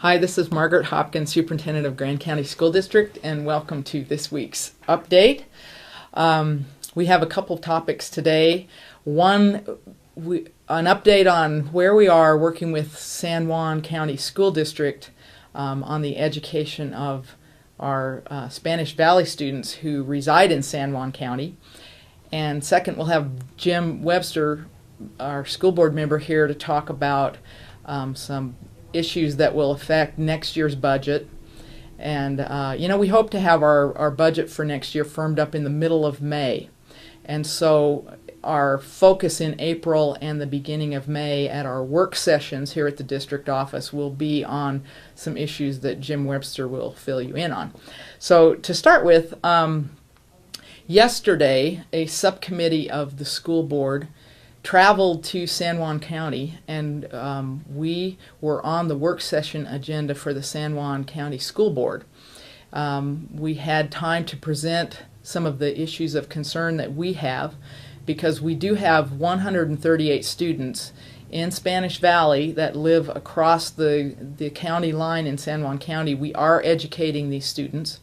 Hi, this is Margaret Hopkins, Superintendent of Grand County School District, and welcome to this week's update. We have a couple of topics today. One, an update on where we are working with San Juan County School District on the education of our Spanish Valley students who reside in San Juan County. And second, we'll have Jim Webster, our school board member, here to talk about some issues that will affect next year's budget. And we hope to have our budget for next year firmed up in the middle of May. And so our focus in April and the beginning of May at our work sessions here at the district office will be on some issues that Jim Webster will fill you in on. So to start with, yesterday a subcommittee of the school board traveled to San Juan County, and we were on the work session agenda for the San Juan County School Board. We had time to present some of the issues of concern that we have, because we do have 138 students in Spanish Valley that live across the county line in San Juan County. We are educating these students.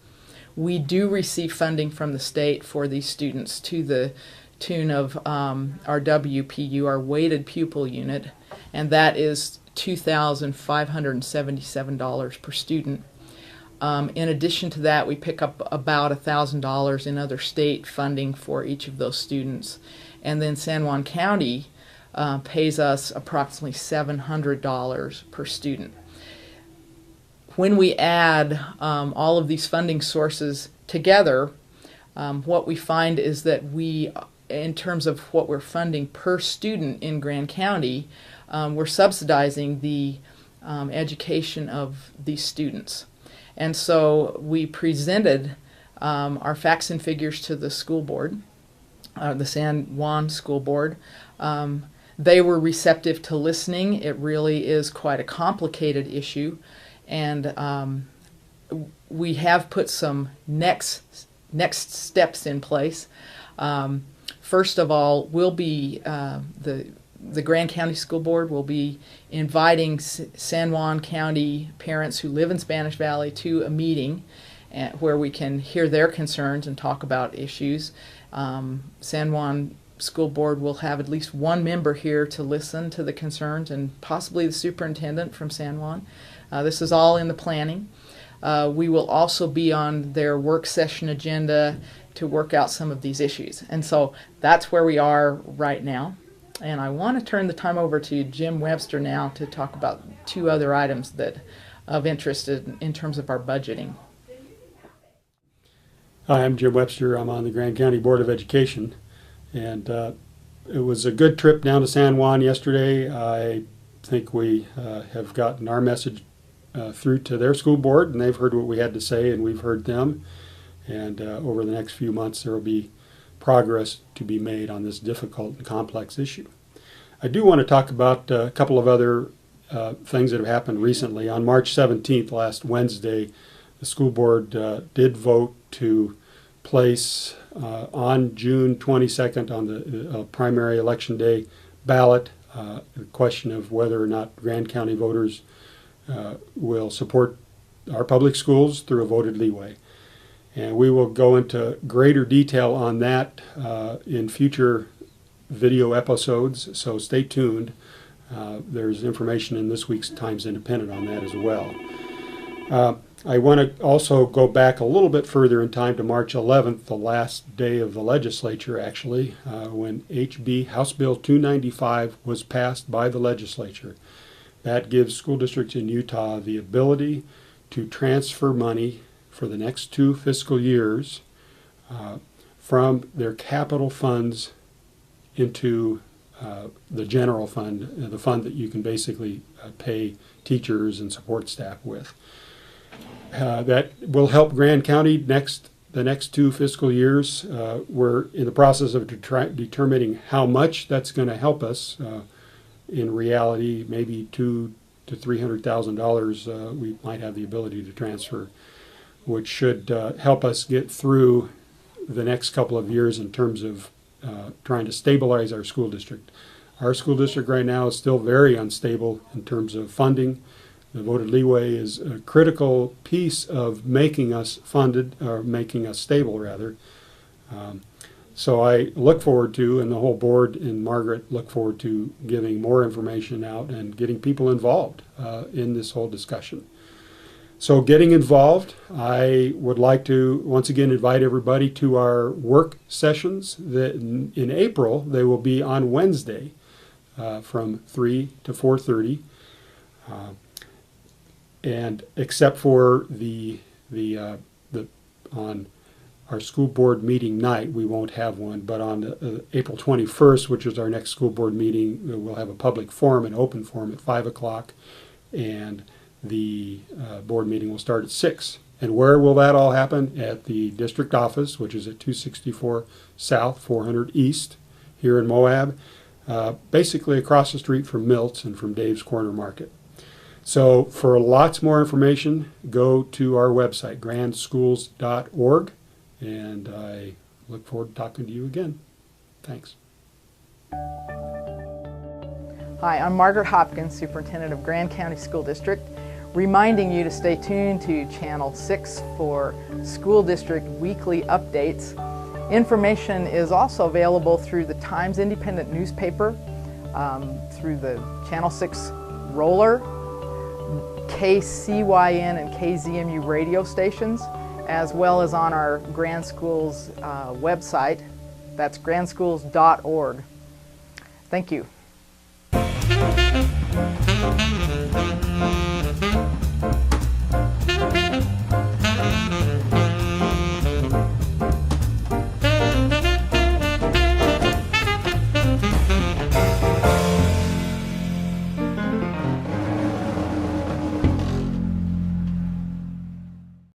We do receive funding from the state for these students to the tune of our WPU, our weighted pupil unit, and that is $2,577 per student. In addition to that, we pick up about $1,000 in other state funding for each of those students, and then San Juan County pays us approximately $700 per student. When we add all of these funding sources together, what we find is that we, in terms of what we're funding per student in Grand County, we're subsidizing the education of these students. And so we presented our facts and figures to the school board, the San Juan School Board. They were receptive to listening. It really is quite a complicated issue, and we have put some next steps in place. First of all, we'll be the Grand County School Board will be inviting San Juan County parents who live in Spanish Valley to a meeting where we can hear their concerns and talk about issues. San Juan School Board will have at least one member here to listen to the concerns, and possibly the superintendent from San Juan. This is all in the planning. We will also be on their work session agenda to work out some of these issues. And so that's where we are right now. And I want to turn the time over to Jim Webster now to talk about two other items that of interest in terms of our budgeting. Hi, I'm Jim Webster. I'm on the Grand County Board of Education. And it was a good trip down to San Juan yesterday. I think we have gotten our message through to their school board, and they've heard what we had to say, and we've heard them. And over the next few months, there will be progress to be made on this difficult and complex issue. I do want to talk about a couple of other things that have happened recently. On March 17th, last Wednesday, the school board did vote to place on June 22nd on the primary election day ballot the question of whether or not Grand County voters will support our public schools through a voted leeway. And we will go into greater detail on that in future video episodes, so stay tuned. There's information in this week's Times Independent on that as well. I want to also go back a little bit further in time to March 11th, the last day of the legislature actually, when House Bill 295 was passed by the legislature. That gives school districts in Utah the ability to transfer money for the next 2 fiscal years from their capital funds into the general fund, the fund that you can basically pay teachers and support staff with. That will help Grand County the next 2 fiscal years. We're in the process of determining how much that's going to help us. In reality, maybe $200,000 to $300,000 we might have the ability to transfer, which should help us get through the next couple of years in terms of trying to stabilize our school district. Our school district right now is still very unstable in terms of funding. The voted leeway is a critical piece of making us funded, or making us stable, rather. So I look forward to, and the whole board and Margaret look forward to giving more information out and getting people involved in this whole discussion. So getting involved, I would like to once again invite everybody to our work sessions. That in April, they will be on Wednesday from 3 to 4:30. And except for the on our school board meeting night, we won't have one, but on April 21st, which is our next school board meeting, we'll have a public forum, an open forum at 5 o'clock, and the board meeting will start at 6. And where will that all happen? At the district office, which is at 264 South, 400 East, here in Moab, basically across the street from Milt's and from Dave's Corner Market. So for lots more information, go to our website, grandschools.org, and I look forward to talking to you again. Thanks. Hi, I'm Margaret Hopkins, Superintendent of Grand County School District, reminding you to stay tuned to Channel 6 for school district weekly updates. Information is also available through the Times Independent newspaper, through the Channel 6 roller, KCYN and KZMU radio stations, as well as on our Grand Schools website. That's grandschools.org. Thank you.